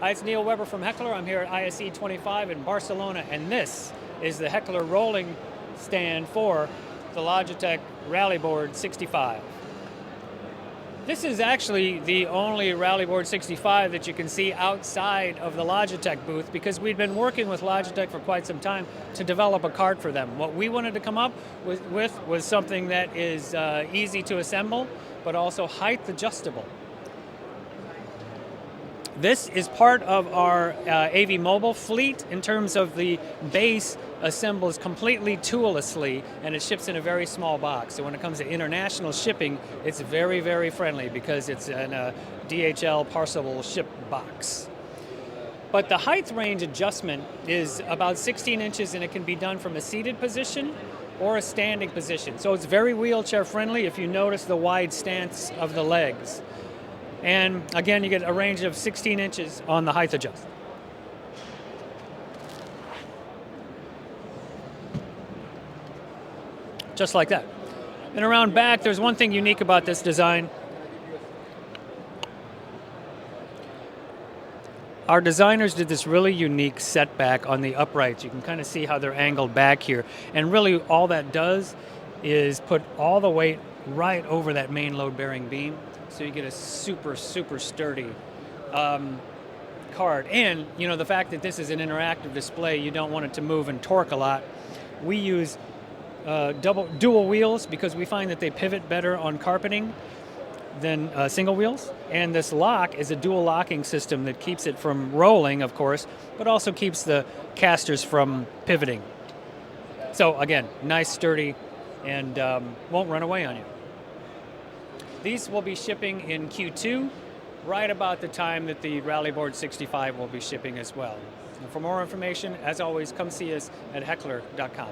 Hi, it's Neil Weber from Heckler. I'm here at ISE 25 in Barcelona, and this is the Heckler rolling stand for the Logitech Rallyboard 65. This is actually the only Rallyboard 65 that you can see outside of the Logitech booth, because we'd been working with Logitech for quite some time to develop a cart for them. What we wanted to come up with was something that is easy to assemble, but also height adjustable. This is part of our AV Mobile fleet in terms of the base assembles completely toollessly, and it ships in a very small box. So when it comes to international shipping, it's very, very friendly because it's in a DHL parcelable ship box. But the height range adjustment is about 16 inches, and it can be done from a seated position or a standing position. So it's very wheelchair friendly if you notice the wide stance of the legs. And again, you get a range of 16 inches on the height adjust. Just like that. And around back, there's one thing unique about this design. Our designers did this really unique setback on the uprights. You can kind of see how they're angled back here. And really all that does is put all the weight right over that main load-bearing beam. So you get a super, super sturdy cart. And you know, the fact that this is an interactive display, you don't want it to move and torque a lot. We use dual wheels because we find that they pivot better on carpeting than single wheels. And this lock is a dual locking system that keeps it from rolling, of course, but also keeps the casters from pivoting. So again, nice, sturdy, and won't run away on you. These will be shipping in Q2, right about the time that the Rallyboard 65 will be shipping as well. And for more information, as always, come see us at Heckler.com.